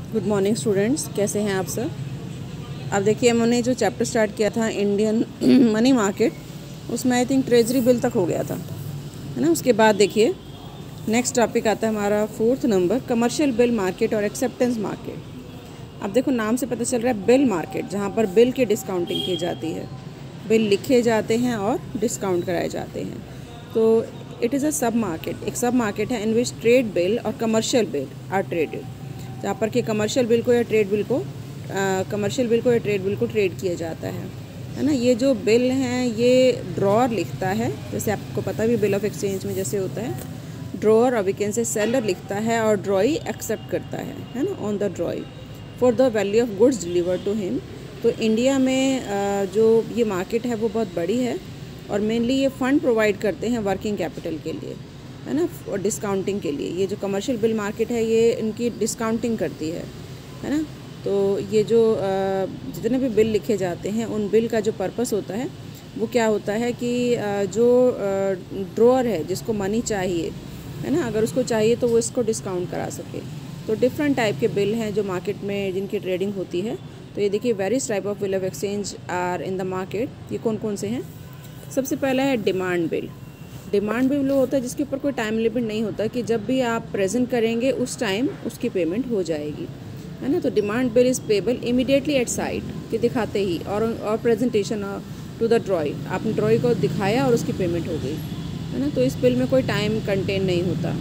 Good morning students, कैसे हैं आप सब। अब देखिए, हमने जो चैप्टर स्टार्ट किया था इंडियन मनी मार्केट, उसमें आई थिंक ट्रेजरी बिल तक हो गया था, है ना। उसके बाद देखिए नेक्स्ट टॉपिक आता है हमारा 4th number, commercial bill market और एक्सेप्टेंस मार्केट। अब देखो नाम से पता चल रहा है बिल मार्केट, जहाँ पर बिल की डिस्काउंटिंग की जाती है, बिल लिखे जाते हैं और डिस्काउंट कराए जाते हैं। तो इट इज़ अ सब मार्केट, एक सब मार्केट है इन विच ट्रेड बिल और कमर्शियल बिल आर ट्रेडेड, जहाँ पर कि कमर्शियल बिल को या ट्रेड बिल को ट्रेड किया जाता है ना। ये जो बिल हैं ये ड्रॉअर लिखता है, जैसे आपको पता भी बिल ऑफ एक्सचेंज में जैसे होता है ड्रॉअर, और वी कैन से सेलर लिखता है और ड्रॉई एक्सेप्ट करता है ना, on the drawee for the value of goods deliver to him. तो इंडिया में जो ये मार्केट है वो बहुत बड़ी है और मेनली ये फ़ंड प्रोवाइड करते हैं वर्किंग कैपिटल के लिए, है ना, और डिस्काउंटिंग के लिए। ये जो कमर्शियल बिल मार्केट है ये इनकी डिस्काउंटिंग करती है ना। तो ये जो जितने भी बिल लिखे जाते हैं उन बिल का जो पर्पस होता है वो क्या होता है कि जो ड्रॉअर है जिसको मनी चाहिए, है ना, अगर उसको चाहिए तो वो इसको डिस्काउंट करा सके। तो डिफरेंट टाइप के बिल हैं जो मार्केट में जिनकी ट्रेडिंग होती है। तो ये देखिए various type of bill of exchange are in the market. ये कौन कौन से हैं? सबसे पहला है डिमांड बिल। डिमांड बिल वो होता है जिसके ऊपर कोई टाइम लिमिट नहीं होता कि जब भी आप प्रेजेंट करेंगे उस टाइम उसकी पेमेंट हो जाएगी, है ना। तो demand bill is payable immediately eight site, कि दिखाते ही, और प्रेजेंटेशन टू द ड्रॉई, आपने ड्रॉई को दिखाया और उसकी पेमेंट हो गई, है ना। तो इस बिल में कोई टाइम कंटेन नहीं होता।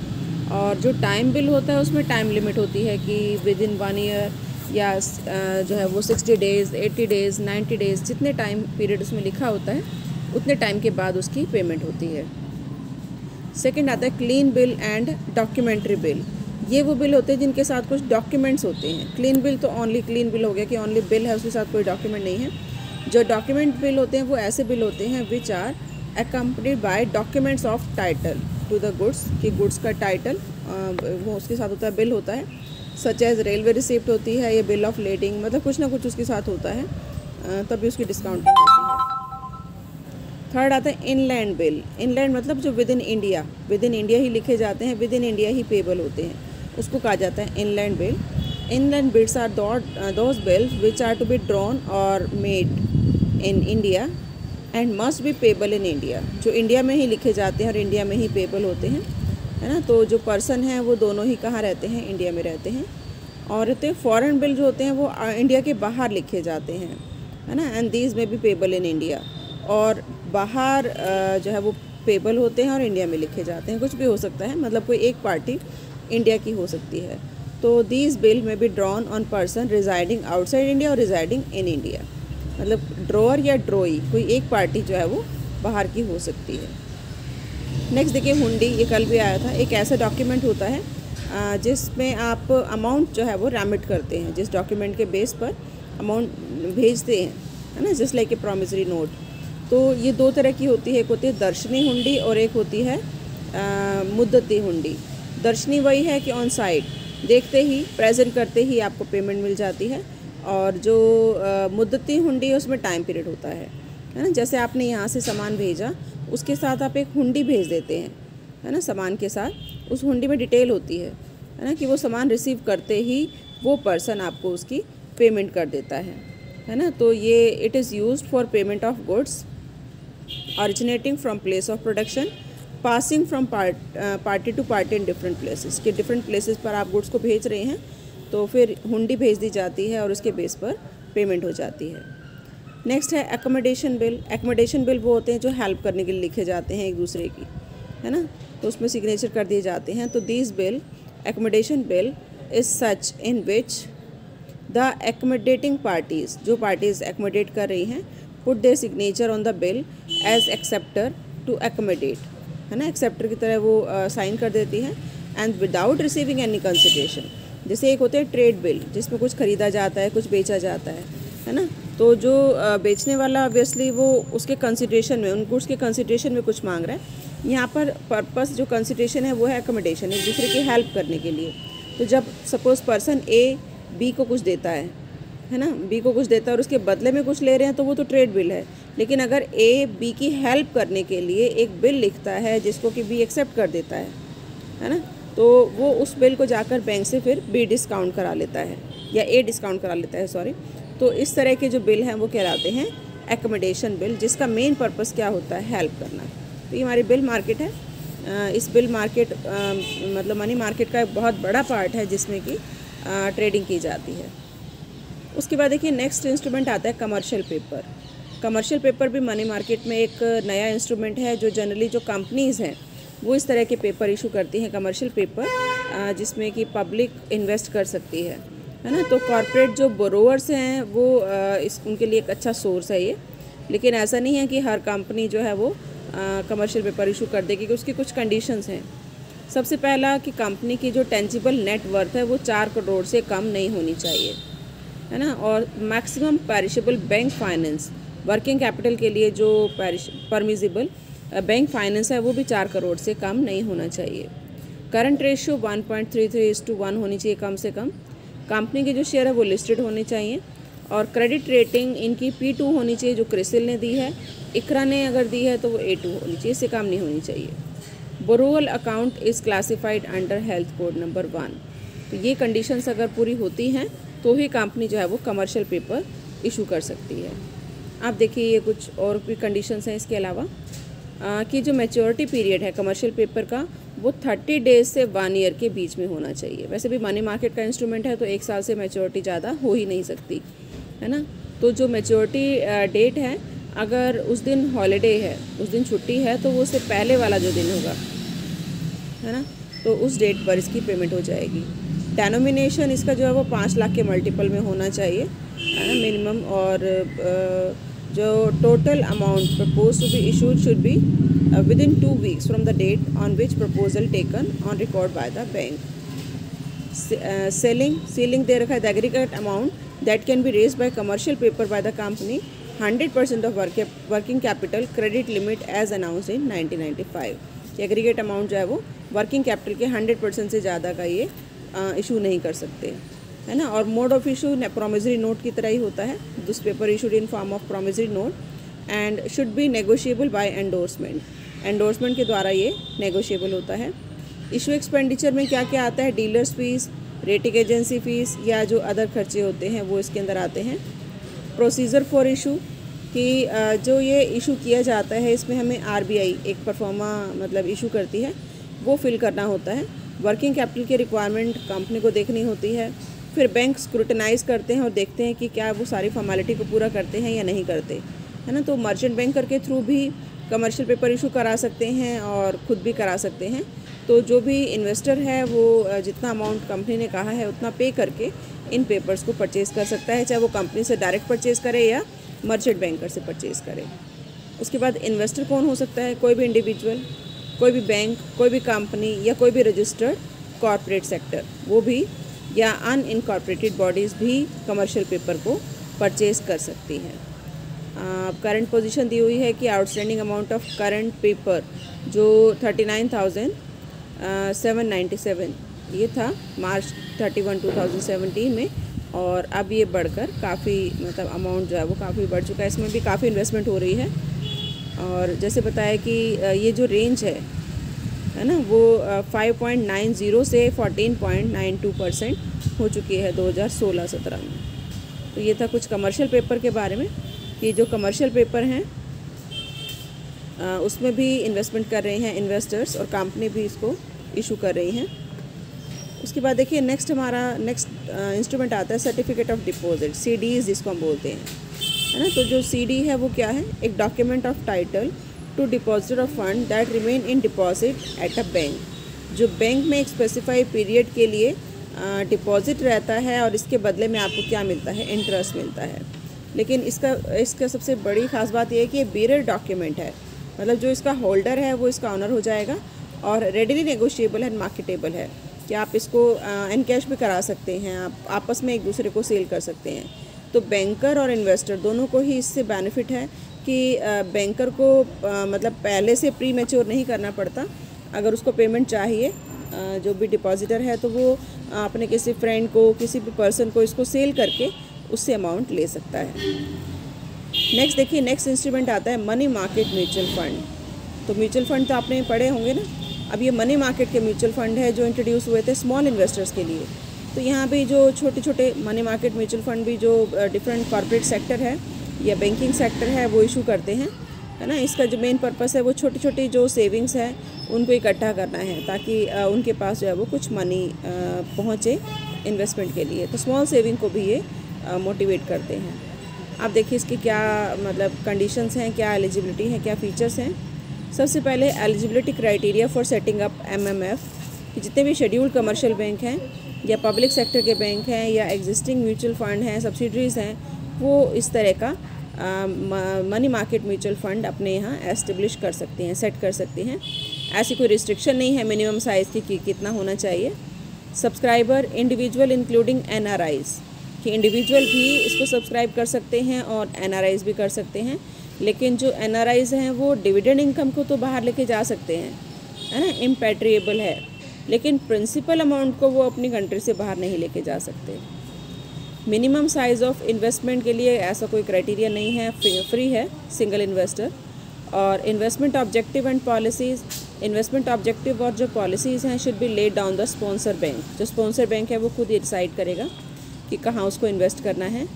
और जो टाइम बिल होता है उसमें टाइम लिमिट होती है कि विद इन 1 ईयर या जो है वो 60 डेज़, 80 डेज़, 90 डेज़, जितने टाइम पीरियड उसमें लिखा होता है उतने टाइम के बाद उसकी पेमेंट होती है। सेकंड आता है clean bill and documentary bill. ये वो बिल होते हैं जिनके साथ कुछ डॉक्यूमेंट्स होते हैं। क्लीन बिल तो ओनली क्लीन बिल हो गया कि ओनली बिल है, उसके साथ कोई डॉक्यूमेंट नहीं है। जो डॉक्यूमेंट बिल होते हैं वो ऐसे बिल होते हैं which are accompanied by documents of title to the goods, कि गुड्स का टाइटल वो उसके साथ होता है, बिल होता है। सच एज रेलवे रिसिप्ट होती है, ये बिल ऑफ लेडिंग, मतलब कुछ ना कुछ उसके साथ होता है, तभी उसकी डिस्काउंटिंग होती है। थर्ड आता है इनलैंड बिल। इनलैंड मतलब जो विद इन इंडिया ही लिखे जाते हैं, विद इन इंडिया ही पेबल होते हैं, उसको कहा जाता है inland bill. Inland bills are those bills which are to be drawn और made in India and must be payable in India, जो इंडिया में ही लिखे जाते हैं और इंडिया में ही पेबल होते हैं, है ना। तो जो पर्सन हैं वो दोनों ही कहाँ रहते हैं? इंडिया में रहते हैं। और रहते फॉरेन बिल जो होते हैं वो इंडिया के बाहर लिखे जाते हैं, है ना, एंड दीज में बी पेबल इन इंडिया। और बाहर जो है वो पेबल होते हैं और इंडिया में लिखे जाते हैं, कुछ भी हो सकता है, मतलब कोई एक पार्टी इंडिया की हो सकती है। तो दीज बिल में be drawn on person residing outside India और रिजाइडिंग इन इंडिया, मतलब ड्रॉअर या ड्रॉई, कोई एक पार्टी जो है वो बाहर की हो सकती है। नेक्स्ट देखिए हुंडी, ये कल भी आया था। एक ऐसा डॉक्यूमेंट होता है जिसमें आप अमाउंट जो है वो रेमिट करते हैं, जिस डॉक्यूमेंट के बेस पर अमाउंट भेजते हैं, है ना, just like a promissory note. तो ये दो तरह की होती है, एक होती है दर्शनी हुंडी और एक होती है मुद्दती हुंडी। दर्शनी वही है कि ऑन साइट देखते ही, प्रेजेंट करते ही आपको पेमेंट मिल जाती है, और जो मुद्दती हुंडी है उसमें टाइम पीरियड होता है ना। जैसे आपने यहाँ से सामान भेजा, उसके साथ आप एक हुंडी भेज देते हैं, है ना, सामान के साथ। उस हुंडी में डिटेल होती है ना, कि वो सामान रिसीव करते ही वो पर्सन आपको उसकी पेमेंट कर देता है ना। तो ये it is used for payment of goods originating from place of production, passing from party to party in different places, कि different places पर आप गुड्स को भेज रहे हैं तो फिर हुंडी भेज दी जाती है और उसके बेस पर पेमेंट हो जाती है। नेक्स्ट है एकोमोडेशन बिल। एकोमोडेशन बिल वो होते हैं जो हेल्प करने के लिए लिखे जाते हैं एक दूसरे की, है ना, तो उसमें सिग्नेचर कर दिए जाते हैं। तो this bill, accommodation bill, is such in which the accommodating parties, जो पार्टीज़ एकोमोडेट कर रही हैं, put their signature on the bill as acceptor to accommodate, है ना, एक्सेप्टर की तरह वो साइन कर देती हैं, and without receiving any consideration. जैसे एक होते हैं ट्रेड बिल, जिसमें कुछ ख़रीदा जाता है, कुछ बेचा जाता है ना। तो जो बेचने वाला ऑब्वियसली वो उसके कंसिडरेशन में, उन गुड्स के कंसिडरेशन में कुछ मांग रहा है। यहाँ पर पर्पस जो कंसिडरेशन है वो है एकोमोडेशन, एक दूसरे की हेल्प करने के लिए। तो जब सपोज़ पर्सन ए बी को कुछ देता है ना, बी को कुछ देता है और उसके बदले में कुछ ले रहे हैं, तो वो तो ट्रेड बिल है। लेकिन अगर ए बी की हेल्प करने के लिए एक बिल लिखता है जिसको कि बी एक्सेप्ट कर देता है ना, तो वो उस बिल को जाकर बैंक से फिर बी डिस्काउंट करा लेता है। या ए डिस्काउंट करा लेता है, सॉरी। तो इस तरह के जो बिल हैं वो कहलाते हैं एकोमोडेशन बिल, जिसका मेन पर्पस क्या होता है, हेल्प करना। तो ये हमारी बिल मार्केट है। इस बिल मार्केट मतलब मनी मार्केट का एक बहुत बड़ा पार्ट है जिसमें कि ट्रेडिंग की जाती है। उसके बाद देखिए नेक्स्ट इंस्ट्रूमेंट आता है कमर्शियल पेपर। कमर्शियल पेपर भी मनी मार्केट में एक नया इंस्ट्रूमेंट है जो जनरली जो कंपनीज़ हैं वो इस तरह के पेपर इशू करती हैं, कमर्शियल पेपर, जिसमें कि पब्लिक इन्वेस्ट कर सकती है ना। तो कॉरपोरेट जो बोरोवर्स हैं वो उनके लिए एक अच्छा सोर्स है ये। लेकिन ऐसा नहीं है कि हर कंपनी जो है वो कमर्शियल पेपर इशू कर देगी, क्योंकि उसकी कुछ कंडीशंस हैं। सबसे पहला कि कंपनी की जो टेंजिबल नेट वर्थ है वो 4 करोड़ से कम नहीं होनी चाहिए, है ना। और maximum perishable bank finance, working capital के लिए जो परमिजिबल बैंक फाइनेंस है वो भी 4 करोड़ से कम नहीं होना चाहिए। करंट रेशियो 1.33:1 होनी चाहिए कम से कम। कंपनी के जो शेयर है वो लिस्टेड होने चाहिए। और क्रेडिट रेटिंग इनकी P2 होनी चाहिए, जो क्रिसिल ने दी है। इकरा ने अगर दी है तो वो A2 होनी चाहिए, इससे कम नहीं होनी चाहिए। Borrowal account is classified under health code number 1। तो ये कंडीशंस अगर पूरी होती हैं तो ही कंपनी जो है वो कमर्शियल पेपर इशू कर सकती है। आप देखिए ये कुछ और भी कंडीशंस हैं इसके अलावा कि जो मैच्योरिटी पीरियड है कमर्शियल पेपर का वो 30 डेज़ से 1 ईयर के बीच में होना चाहिए। वैसे भी मनी मार्केट का इंस्ट्रूमेंट है तो 1 साल से मैच्योरिटी ज़्यादा हो ही नहीं सकती, है ना। तो जो मैच्योरिटी डेट है, अगर उस दिन हॉलीडे है, उस दिन छुट्टी है, तो वो उससे पहले वाला जो दिन होगा, है ना, तो उस डेट पर इसकी पेमेंट हो जाएगी। डेनोमिनेशन इसका जो है वो 5 लाख के मल्टीपल में होना चाहिए, है ना, मिनिमम। और जो total amount propose to be issued should be within 2 weeks from the date on which proposal taken on record by the bank. Ceiling दे रखा है, the aggregate amount that can be raise by commercial paper by the company 100% of working capital credit limit as announce in 1995। Aggregate amount जो है वो working capital के 100% से ज़्यादा का ये इशू नहीं कर सकते, है ना। और mode of issue promissory note की तरह ही होता है। This paper issued in form of promissory note and should be negotiable by endorsement. Endorsement के द्वारा ये नेगोशिएबल होता है। इशू एक्सपेंडिचर में क्या क्या आता है, dealers fees, rating agency fees या जो अदर खर्चे होते हैं वो इसके अंदर आते हैं। प्रोसीजर फॉर इशू कि जो ये इशू किया जाता है इसमें हमें RBI एक परफॉर्मा मतलब इशू करती है, वो फिल करना होता है। वर्किंग कैपिटल की रिक्वायरमेंट कंपनी को देखनी होती है। फिर बैंक स्क्रूटनाइज करते हैं और देखते हैं कि क्या वो सारी फॉर्मेलिटी को पूरा करते हैं या नहीं करते, है ना। तो मर्चेंट बैंकर के थ्रू भी कमर्शियल पेपर इशू करा सकते हैं और ख़ुद भी करा सकते हैं। तो जो भी इन्वेस्टर है वो जितना अमाउंट कंपनी ने कहा है उतना पे करके इन पेपर्स को परचेज़ कर सकता है, चाहे वो कंपनी से डायरेक्ट परचेज़ करे या मर्चेंट बैंकर से परचेज़ करे। उसके बाद इन्वेस्टर कौन हो सकता है, कोई भी इंडिविजुअल, कोई भी बैंक, कोई भी कंपनी या कोई भी रजिस्टर्ड कॉरपोरेट सेक्टर, वो भी, या अनइनकॉर्पोरेटेड बॉडीज़ भी कमर्शियल पेपर को परचेज़ कर सकती हैं। करंट पोजीशन दी हुई है कि outstanding amount of current paper जो 39,797 ये था मार्च 31, 2017 में, और अब ये बढ़कर काफ़ी मतलब अमाउंट जो है वो काफ़ी बढ़ चुका है। इसमें भी काफ़ी इन्वेस्टमेंट हो रही है। और जैसे बताया कि ये जो रेंज है ना, वो 5.90 से 14.92% हो चुकी है 2016-17 में। तो ये था कुछ कमर्शियल पेपर के बारे में कि जो कमर्शियल पेपर हैं उसमें भी इन्वेस्टमेंट कर रहे हैं इन्वेस्टर्स, और कंपनी भी इसको इशू कर रही हैं। उसके बाद देखिए नेक्स्ट इंस्ट्रूमेंट आता है सर्टिफिकेट ऑफ डिपॉजिट, CDs जिसको हम बोलते हैं, है ना। तो जो CD है वो क्या है, एक document of title to depositor of fund that remain in deposit at a bank. जो बैंक में एक स्पेसिफाइड पीरियड के लिए डिपॉजिट रहता है और इसके बदले में आपको क्या मिलता है, इंटरेस्ट मिलता है। लेकिन इसका सबसे बड़ी ख़ास बात यह है कि ये बेरर डॉक्यूमेंट है, मतलब जो इसका होल्डर है वो इसका ऑनर हो जाएगा, और रेडिली नेगोशिएबल एंड मार्केटेबल है कि आप इसको एनकैश भी करा सकते हैं, आप आपस में एक दूसरे को सेल कर सकते हैं। तो बैंकर और इन्वेस्टर दोनों को ही इससे बेनिफिट है कि बैंकर को मतलब पहले से प्री मैच्योर नहीं करना पड़ता। अगर उसको पेमेंट चाहिए जो भी डिपॉजिटर है तो वो अपने किसी फ्रेंड को, किसी भी पर्सन को इसको सेल करके उससे अमाउंट ले सकता है। नेक्स्ट देखिए, नेक्स्ट इंस्ट्रूमेंट आता है मनी मार्केट म्यूचुअल फंड। तो म्यूचुअल फंड तो आपने पढ़े होंगे ना। अब ये मनी मार्केट के म्यूचुअल फंड है जो इंट्रोड्यूस हुए थे स्मॉल इन्वेस्टर्स के लिए, तो यहाँ पे जो छोटे छोटे मनी मार्केट म्यूचुअल फंड भी जो डिफरेंट कॉर्पोरेट सेक्टर है या बैंकिंग सेक्टर है वो इशू करते हैं, है ना। इसका जो मेन पर्पस है वो छोटी छोटी जो सेविंग्स है उनको इकट्ठा करना है ताकि उनके पास जो है वो कुछ मनी पहुँचे इन्वेस्टमेंट के लिए। तो स्मॉल सेविंग को भी ये मोटिवेट करते हैं। आप देखिए इसके क्या मतलब कंडीशंस हैं, क्या एलिजिबिलिटी है, क्या फ़ीचर्स हैं। सबसे पहले eligibility criteria for setting up MMF, कि जितने भी शेड्यूल्ड कमर्शियल बैंक हैं या पब्लिक सेक्टर के बैंक हैं या एग्जिस्टिंग म्यूचुअल फ़ंड हैं, सब्सिडरीज़ हैं, वो इस तरह का मनी मार्केट म्यूचुअल फ़ंड अपने यहाँ एस्टेब्लिश कर सकते हैं, सेट कर सकते हैं। ऐसी कोई रिस्ट्रिक्शन नहीं है मिनिमम साइज़ की कि कितना होना चाहिए। सब्सक्राइबर इंडिविजुअल इंक्लूडिंग NRIs, कि इंडिविजुअल भी इसको सब्सक्राइब कर सकते हैं और NRIs भी कर सकते हैं। लेकिन जो NRIs हैं वो डिविडेंड इनकम को तो बाहर लेके जा सकते हैं, है ना, इम्पैट्रिएबल है, लेकिन प्रिंसिपल अमाउंट को वो अपनी कंट्री से बाहर नहीं लेके जा सकते। मिनिमम साइज़ ऑफ इन्वेस्टमेंट के लिए ऐसा कोई क्राइटेरिया नहीं है, फ्री है सिंगल इन्वेस्टर। और investment objective and policies, investment objective और जो पॉलिसीज़ हैं should be laid down the sponsor bank. जो स्पॉन्सर बैंक है वो खुद ही डिसाइड करेगा कि कहाँ उसको इन्वेस्ट करना है।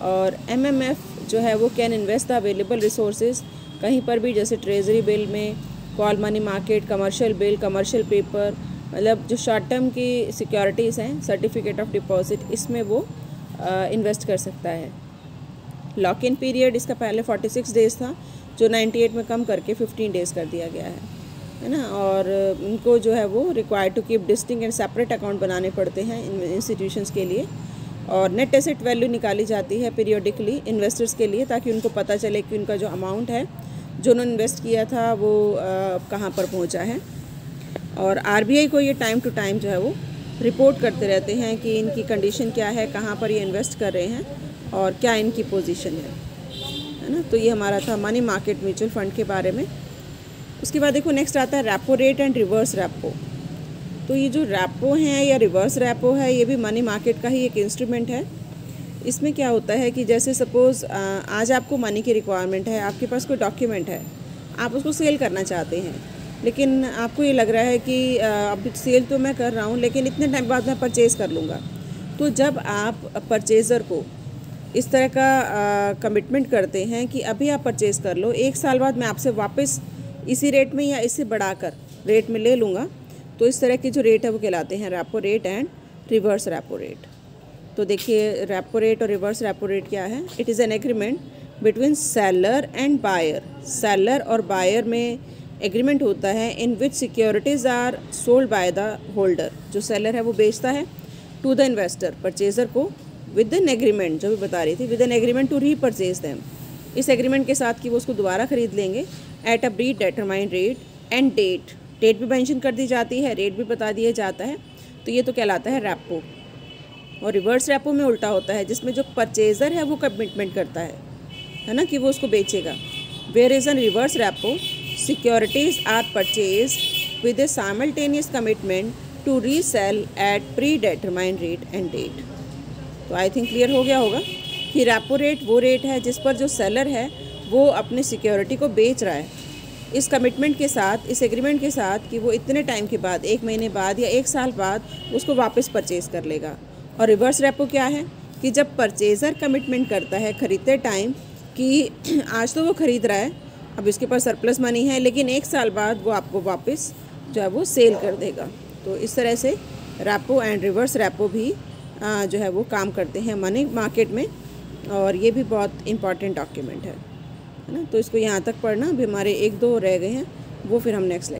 और MMF जो है वो can invest the available resources कहीं पर भी, जैसे ट्रेजरी बिल में, call money market, commercial bill, commercial paper, मतलब जो शॉर्ट टर्म की सिक्योरिटीज़ हैं, सर्टिफिकेट ऑफ डिपॉजिट, इसमें वो इन्वेस्ट कर सकता है। लॉक इन पीरियड इसका पहले 46 डेज़ था, जो 98 में कम करके 15 डेज़ कर दिया गया है ना। और उनको जो है वो required to keep distinct and separate account बनाने पड़ते हैं इंस्टीट्यूशंस के लिए। और नेट एसेट वैल्यू निकाली जाती है पीरियोडिकली इन्वेस्टर्स के लिए, ताकि उनको पता चले कि उनका जो अमाउंट है जो उन्होंने इन्वेस्ट किया था वो कहाँ पर पहुँचा है। और RBI को ये टाइम टू टाइम जो है वो रिपोर्ट करते रहते हैं कि इनकी कंडीशन क्या है, कहाँ पर ये इन्वेस्ट कर रहे हैं और क्या इनकी पोजीशन है ना। तो ये हमारा था मनी मार्केट म्यूचुअल फंड के बारे में। उसके बाद देखो नेक्स्ट आता है repo rate and reverse repo. तो ये जो रेपो है या रिवर्स रेपो है, ये भी मनी मार्केट का ही एक इंस्ट्रूमेंट है। इसमें क्या होता है कि जैसे सपोज़ आज आपको मनी की रिक्वायरमेंट है, आपके पास कोई डॉक्यूमेंट है, आप उसको सेल करना चाहते हैं, लेकिन आपको ये लग रहा है कि अब सेल तो मैं कर रहा हूँ लेकिन इतने टाइम बाद मैं परचेज़ कर लूँगा। तो जब आप परचेज़र को इस तरह का कमिटमेंट करते हैं कि अभी आप परचेज़ कर लो, 1 साल बाद मैं आपसे वापस इसी रेट में या इससे बढ़ाकर रेट में ले लूँगा, तो इस तरह के जो रेट है वो कहलाते हैं repo rate and reverse repo rate. तो देखिए रेपो रेट और रिवर्स रेपो रेट क्या है। It is an agreement between seller and buyer. Seller और बायर में एग्रीमेंट होता है in which securities are sold by the holder. जो सेलर है वो बेचता है टू द इन्वेस्टर, परचेज़र को, विद एन एग्रीमेंट, जो भी बता रही थी, with an agreement to repurchase them. इस एग्रीमेंट के साथ कि वो उसको दोबारा ख़रीद लेंगे at a predetermined rate and date. Date भी मेंशन कर दी जाती है, रेट भी बता दिया जाता है। तो ये तो कहलाता है रेपो। और रिवर्स रेपो में उल्टा होता है, जिसमें जो परचेज़र है वो कमिटमेंट करता है ना, कि वो उसको बेचेगा। Where is an reverse repo, securities are purchase with a simultaneous commitment to resale at predetermined rate and date. तो आई थिंक क्लियर हो गया होगा कि रेपो रेट वो रेट है जिस पर जो सेलर है वो अपनी सिक्योरिटी को बेच रहा है इस कमिटमेंट के साथ, इस एग्रीमेंट के साथ कि वो इतने टाइम के बाद, 1 महीने बाद या 1 साल बाद उसको वापस परचेज़ कर लेगा। और रिवर्स रेपो क्या है कि जब परचेज़र कमिटमेंट करता है खरीदते टाइम कि आज तो वो ख़रीद रहा है, अब इसके पास सरप्लस मनी है, लेकिन 1 साल बाद वो आपको वापस जो है वो सेल कर देगा। तो इस तरह से रेपो एंड रिवर्स रेपो भी जो है वो काम करते हैं मनी मार्केट में। और ये भी बहुत इम्पॉर्टेंट डॉक्यूमेंट है ना। तो इसको यहाँ तक पढ़ना, अभी हमारे 1-2 रह गए हैं, वो फिर हम नेक्स्ट